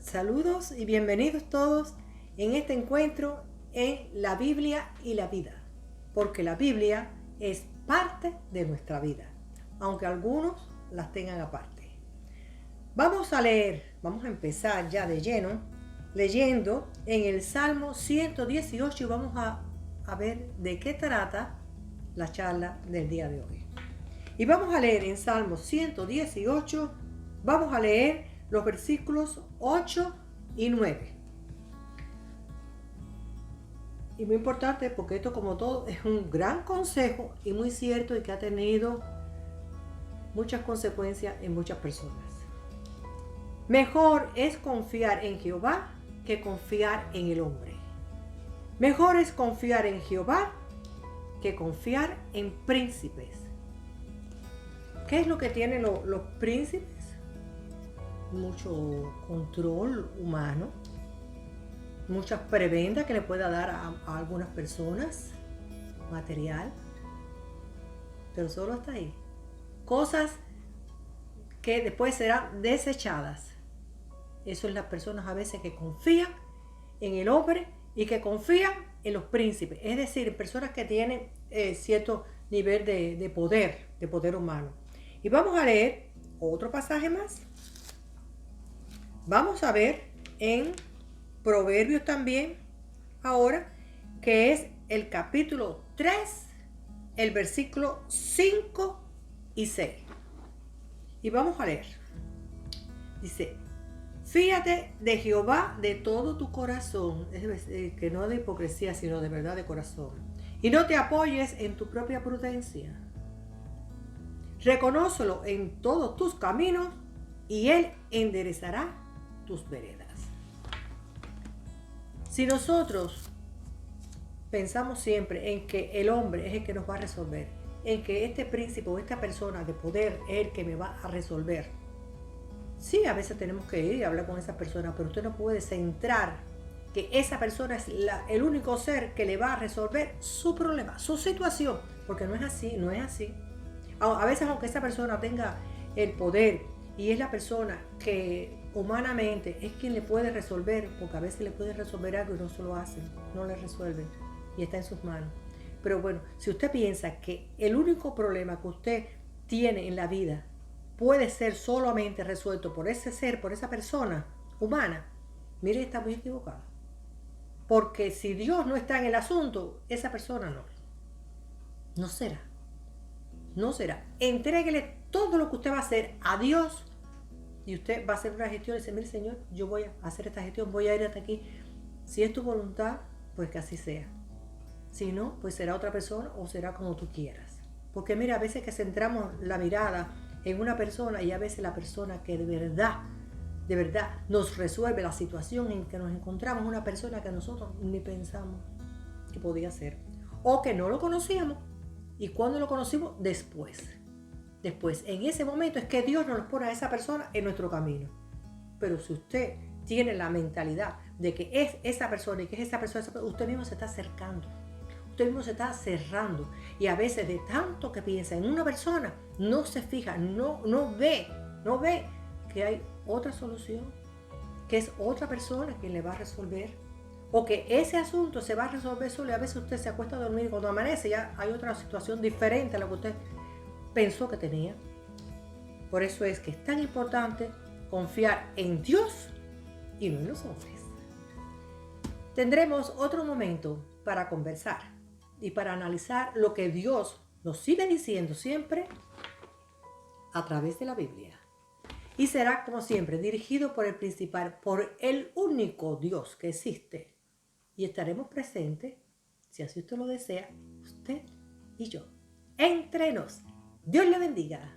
Saludos y bienvenidos todos en este encuentro en la Biblia y la vida, porque la Biblia es parte de nuestra vida, aunque algunos las tengan aparte. Vamos a empezar ya de lleno, leyendo en el Salmo 118 y vamos a ver de qué trata la charla del día de hoy. Y vamos a leer en Salmo 118, vamos a leer los versículos 8 y 9. Y muy importante porque esto, como todo, es un gran consejo y muy cierto y que ha tenido muchas consecuencias en muchas personas. Mejor es confiar en Jehová que confiar en el hombre. Mejor es confiar en Jehová que confiar en príncipes. ¿Qué es lo que tienen los príncipes? Mucho control humano, muchas prebendas que le pueda dar a algunas personas, material, pero solo hasta ahí. Cosas que después serán desechadas. Eso es las personas a veces que confían en el hombre y que confían en los príncipes, es decir, personas que tienen cierto nivel de poder humano. Y vamos a leer otro pasaje más. Vamos a ver en Proverbios también, ahora, que es el capítulo 3, el versículo 5 y 6. Y vamos a leer. Dice, fíate de Jehová de todo tu corazón, es decir, que no de hipocresía, sino de verdad de corazón. Y no te apoyes en tu propia prudencia. Reconócelo en todos tus caminos y Él enderezará tus veredas. Si nosotros pensamos siempre en que el hombre es el que nos va a resolver, en que este príncipe o esta persona de poder es el que me va a resolver, sí, a veces tenemos que ir y hablar con esa persona, pero usted no puede centrar que esa persona es el único ser que le va a resolver su problema, su situación, porque no es así. A veces, aunque esa persona tenga el poder y es la persona que humanamente es quien le puede resolver, porque a veces le puede resolver algo y no se lo hacen, no le resuelven y está en sus manos. Pero bueno, si usted piensa que el único problema que usted tiene en la vida puede ser solamente resuelto por ese ser, por esa persona humana, mire, está muy equivocado. Porque si Dios no está en el asunto, esa persona no será. Entréguele todo lo que usted va a hacer a Dios y usted va a hacer una gestión y dice, mire Señor, yo voy a hacer esta gestión, voy a ir hasta aquí. Si es tu voluntad, pues que así sea. Si no, pues será otra persona o será como tú quieras. Porque mira, a veces que centramos la mirada en una persona y a veces la persona que de verdad nos resuelve la situación en que nos encontramos, una persona que nosotros ni pensamos que podía ser o que no lo conocíamos. Y cuando lo conocimos, después, en ese momento es que Dios nos pone a esa persona en nuestro camino. Pero si usted tiene la mentalidad de que es esa persona y que es esa persona, usted mismo se está acercando, usted mismo se está cerrando. Y a veces de tanto que piensa en una persona, no se fija, no ve que hay otra solución, que es otra persona quien le va a resolver. O que ese asunto se va a resolver solo y a veces usted se acuesta a dormir y cuando amanece ya hay otra situación diferente a la que usted pensó que tenía. Por eso es que es tan importante confiar en Dios y no en los hombres. Tendremos otro momento para conversar y para analizar lo que Dios nos sigue diciendo siempre a través de la Biblia. Y será, como siempre, dirigido por el principal, por el único Dios que existe. Y estaremos presentes, si así usted lo desea, usted y yo. Entre nos. Dios le bendiga.